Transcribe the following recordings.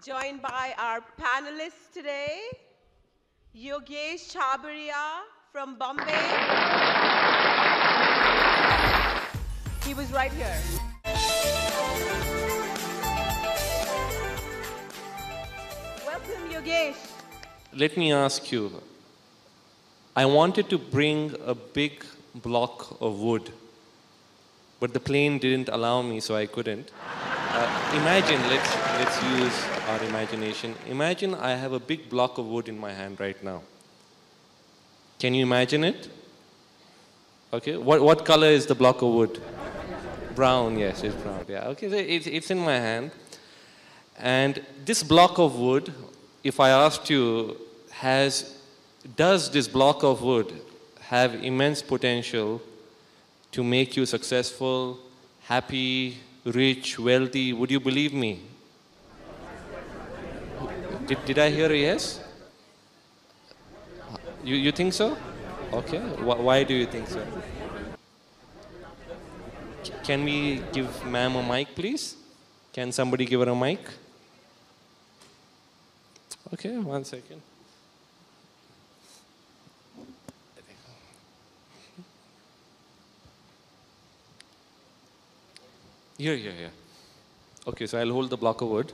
joined by our panelists today, Yogesh Chabaria from Bombay. He was right here. Welcome, Yogesh. Let me ask you, I wanted to bring a big block of wood, but the plane didn't allow me, so I couldn't. Imagine, let's use our imagination. Imagine I have a big block of wood in my hand right now. Can you imagine it? Okay, what color is the block of wood? Brown, yes, it's brown. Yeah, okay, so it's in my hand. And this block of wood, if I asked you, does this block of wood have immense potential to make you successful, happy, rich, wealthy? Would you believe me? Did I hear a yes? You think so? Okay. Why do you think so? Can we give ma'am a mic, please? Can somebody give her a mic? Okay, 1 second. Here. Okay, so I'll hold the block of wood.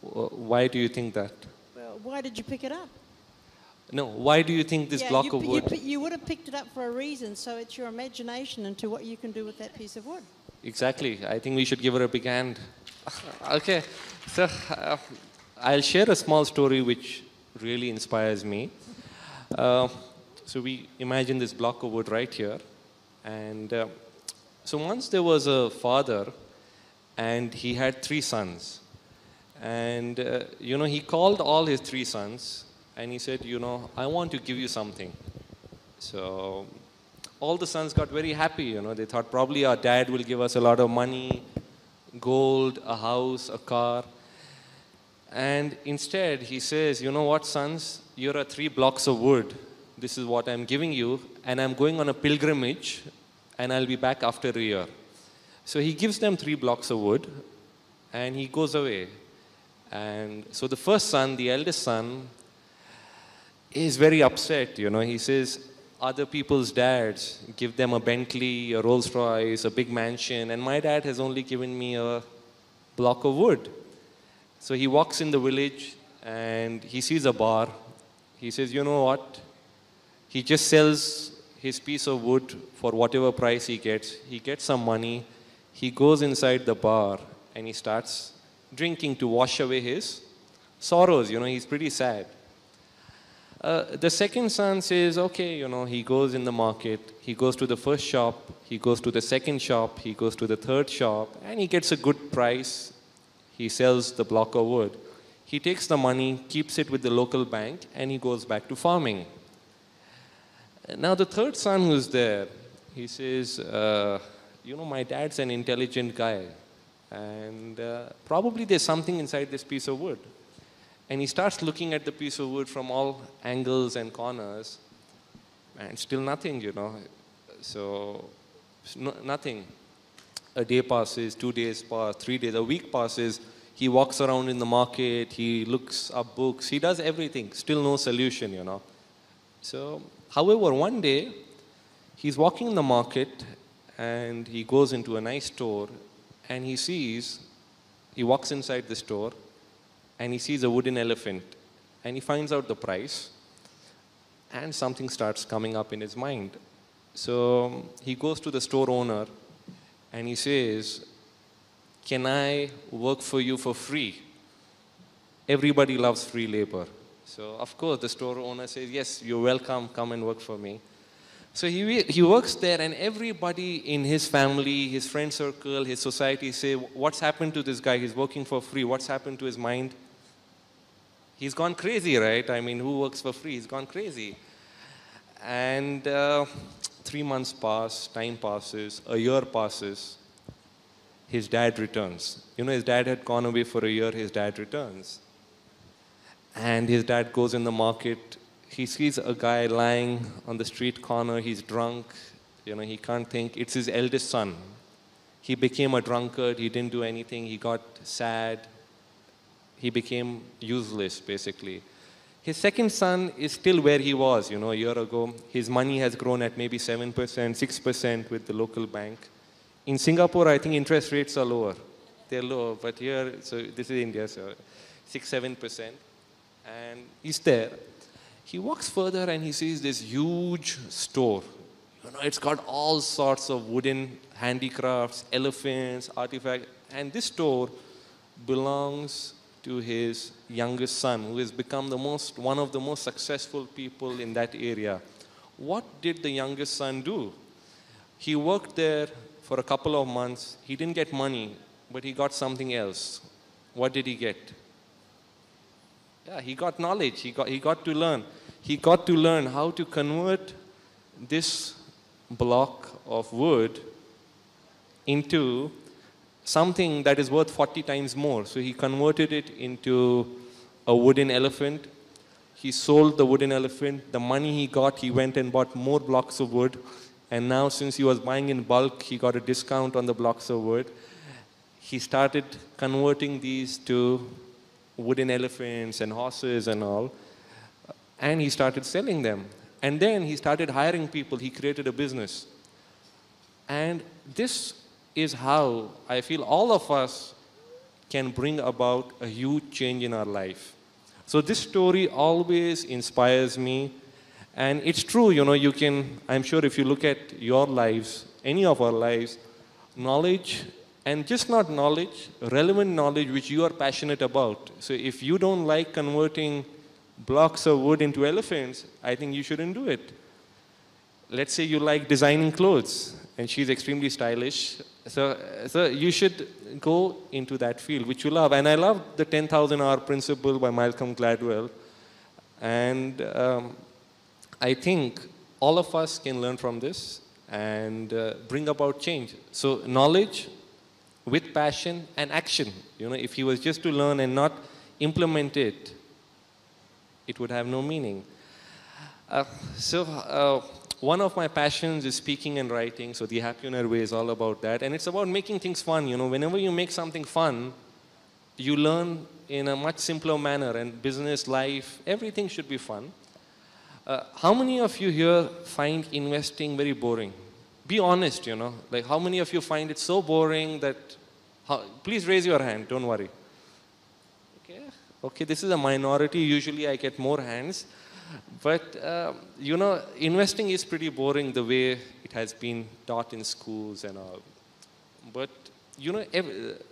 Why do you think that? Well, why did you pick it up? No, why do you think this block of wood? You would have picked it up for a reason, so it's your imagination into what you can do with that piece of wood. Exactly. I think we should give her a big hand. Okay, so I'll share a small story which really inspires me. So we imagine this block of wood right here. And so once there was a father and he had 3 sons. And, he called all his 3 sons and he said, I want to give you something. So all the sons got very happy, They thought probably our dad will give us a lot of money, gold, a house, a car. And instead he says, you know what, sons? Here are 3 blocks of wood. This is what I'm giving you. And I'm going on a pilgrimage and I'll be back after a year. So he gives them 3 blocks of wood and he goes away. And so the first son, the eldest son, is very upset, He says, other people's dads give them a Bentley, a Rolls Royce, a big mansion, and my dad has only given me a block of wood. So he walks in the village and he sees a bar. He says, you know what? He just sells his piece of wood for whatever price he gets. He gets some money. He goes inside the bar and he starts drinking to wash away his sorrows. He's pretty sad. The second son says, okay, he goes in the market. He goes to the first shop. He goes to the second shop. He goes to the third shop. And he gets a good price. He sells the block of wood. He takes the money, keeps it with the local bank, and he goes back to farming. Now the third son who's there, he says, my dad's an intelligent guy. And probably there's something inside this piece of wood. And he starts looking at the piece of wood from all angles and corners. And still nothing, So, nothing. A day passes, 2 days pass, 3 days, a week passes. He walks around in the market, he looks up books, he does everything. Still no solution, So, however, one day, he's walking in the market and he goes into a nice store and he walks inside the store and he sees a wooden elephant and he finds out the price and something starts coming up in his mind. So he goes to the store owner and he says, can I work for you for free? Everybody loves free labor. So of course the store owner says, yes, you're welcome, come and work for me. So he works there and everybody in his family, his friend circle, his society say, what's happened to this guy? He's working for free. What's happened to his mind? He's gone crazy, right? I mean, who works for free? He's gone crazy. And 3 months pass, time passes, a year passes. His dad returns. His dad had gone away for a year, his dad returns. And his dad goes in the market. He sees a guy lying on the street corner. He's drunk. He can't think. It's his eldest son. He became a drunkard. He didn't do anything. He got sad. He became useless, basically. His second son is still where he was, a year ago. His money has grown at maybe 7%, 6% with the local bank. In Singapore, I think interest rates are lower. They're lower, but here, so this is India, so 6, 7%. And he's there. He walks further and he sees this huge store. It's got all sorts of wooden handicrafts, elephants, artifacts. And this store belongs to his youngest son, who has become one of the most successful people in that area. What did the youngest son do? He worked there for a couple of months. He didn't get money, but he got something else. What did he get? Yeah, he got knowledge. He got to learn. He got to learn how to convert this block of wood into something that is worth 40 times more. So he converted it into a wooden elephant. He sold the wooden elephant. The money he got, he went and bought more blocks of wood. And now, since he was buying in bulk, he got a discount on the blocks of wood. He started converting these to wooden elephants and horses and all. And he started selling them. And then he started hiring people. He created a business. And this is how I feel all of us can bring about a huge change in our life. So this story always inspires me. And it's true, you can, I'm sure if you look at your lives, any of our lives, knowledge, and just not knowledge, relevant knowledge which you are passionate about. So if you don't like converting blocks of wood into elephants, I think you shouldn't do it. Let's say you like designing clothes, and she's extremely stylish. So you should go into that field, which you love. And I love the 10,000 hour principle by Malcolm Gladwell. And I think all of us can learn from this and bring about change. So knowledge with passion and action. If he was just to learn and not implement it, it would have no meaning. One of my passions is speaking and writing, so the Happy Owner Way is all about that. And it's about making things fun. Whenever you make something fun, you learn in a much simpler manner. And business, life, everything should be fun. How many of you here find investing very boring? Be honest, Like, how many of you find it so boring that... please raise your hand, don't worry. Okay, this is a minority. Usually I get more hands. But, investing is pretty boring the way it has been taught in schools and all. But,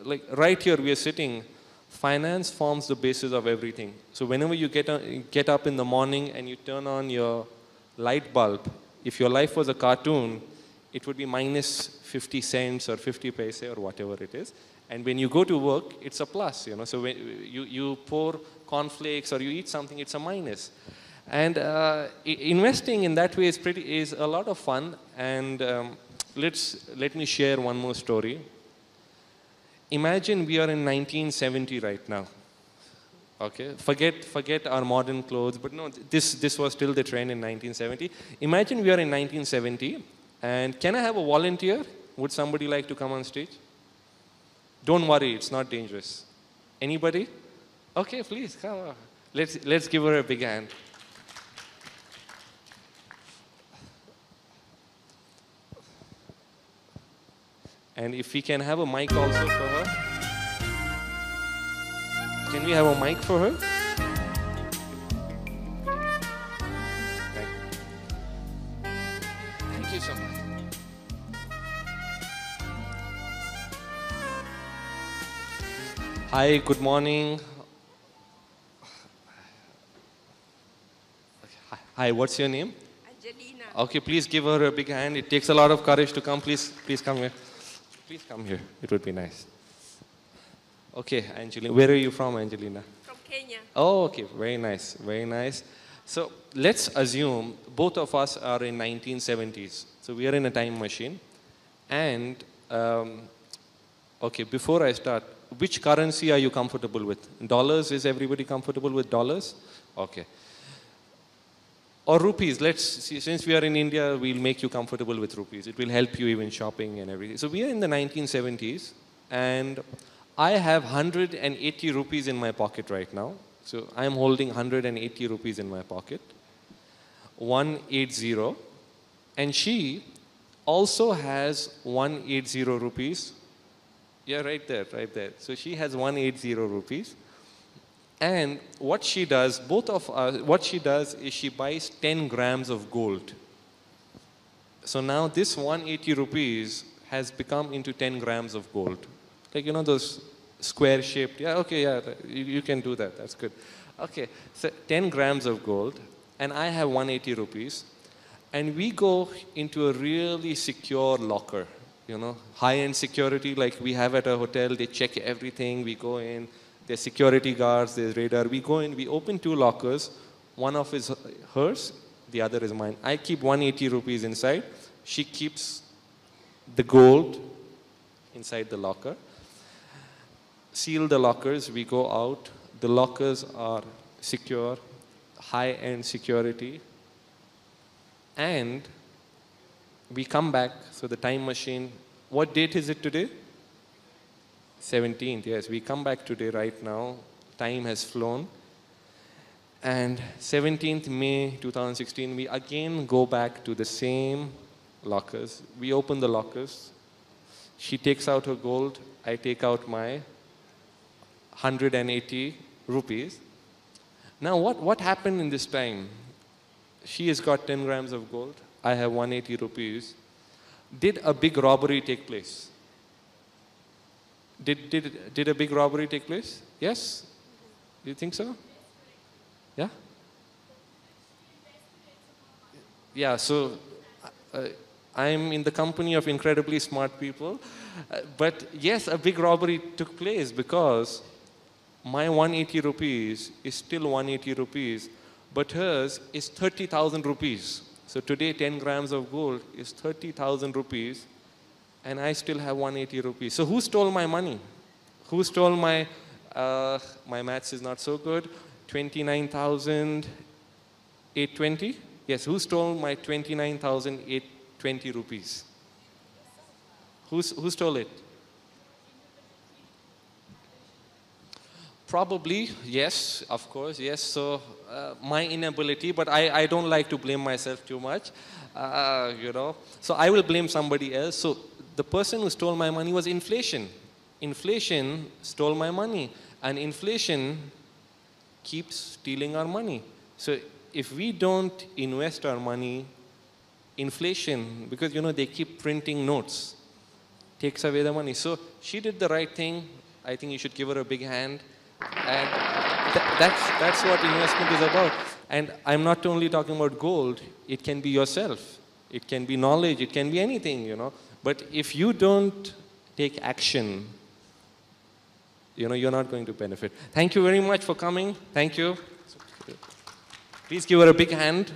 like right here we are sitting, finance forms the basis of everything. So whenever you get up in the morning and you turn on your light bulb, if your life was a cartoon, it would be minus 50 cents or 50 paise or whatever it is. And when you go to work, it's a plus, So when you pour cornflakes or you eat something, it's a minus. And investing in that way is a lot of fun. And let me share one more story. Imagine we are in 1970 right now. Okay, forget our modern clothes, but no, this was still the trend in 1970. Imagine we are in 1970, and can I have a volunteer? Would somebody like to come on stage? Don't worry, it's not dangerous. Anybody? Okay, please come on. Let's give her a big hand. And if we can have a mic also for her. Can we have a mic for her? Thank you so much. Hi, good morning. Hi, what's your name? Angelina. Okay, please give her a big hand. It takes a lot of courage to come. Please come here. Please come here. It would be nice. Okay, Angelina. Where are you from, Angelina? From Kenya. Oh, okay. Very nice. Very nice. So let's assume both of us are in 1970s. So we are in a time machine. And, okay, before I start, which currency are you comfortable with? Dollars? Is everybody comfortable with dollars? Okay. Or rupees. Let's see, since we are in India, we'll make you comfortable with rupees. It will help you even shopping and everything. So we are in the 1970s, and I have 180 rupees in my pocket right now. So I'm holding 180 rupees in my pocket. 180. And she also has 180 rupees. Yeah, right there, right there. So she has 180 rupees. And what she does, what she does is she buys 10 grams of gold. So now this 180 rupees has become into 10 grams of gold. Like, you know, those square shaped, yeah, okay, yeah, you can do that, that's good. Okay, so 10 grams of gold, and I have 180 rupees, and we go into a really secure locker, you know, high-end security like we have at a hotel. They check everything, we go in. There's security guards, there's radar. We go in, we open 2 lockers. One of is hers, the other is mine. I keep 180 rupees inside. She keeps the gold inside the locker. Seal the lockers, we go out. The lockers are secure, high-end security. And we come back, so the time machine, what date is it today? 17th, yes. We come back today right now. Time has flown. And 17th May 2016, we again go back to the same lockers. We open the lockers. She takes out her gold. I take out my 180 rupees. Now, what happened in this time? She has got 10 grams of gold. I have 180 rupees. Did a big robbery take place? Did a big robbery take place? Yes? Do you think so? Yeah? Yeah, so I'm in the company of incredibly smart people. But yes, a big robbery took place because my 180 rupees is still 180 rupees, but hers is 30,000 rupees. So today, 10 grams of gold is 30,000 rupees. And I still have 180 rupees. So who stole my money? Who stole my maths is not so good, 29,820? Yes, who stole my 29,820 rupees? Who stole it? Probably, yes, of course, yes. So my inability, but I don't like to blame myself too much, you know. So I will blame somebody else. So the person who stole my money was inflation. Inflation stole my money, and inflation keeps stealing our money. So if we don't invest our money, inflation, because you know they keep printing notes, takes away the money. So she did the right thing. I think you should give her a big hand. And that's what investment is about. And I'm not only talking about gold. It can be yourself. It can be knowledge. It can be anything, you know. But if you don't take action, you know, you're not going to benefit. Thank you very much for coming. Thank you. Please give her a big hand.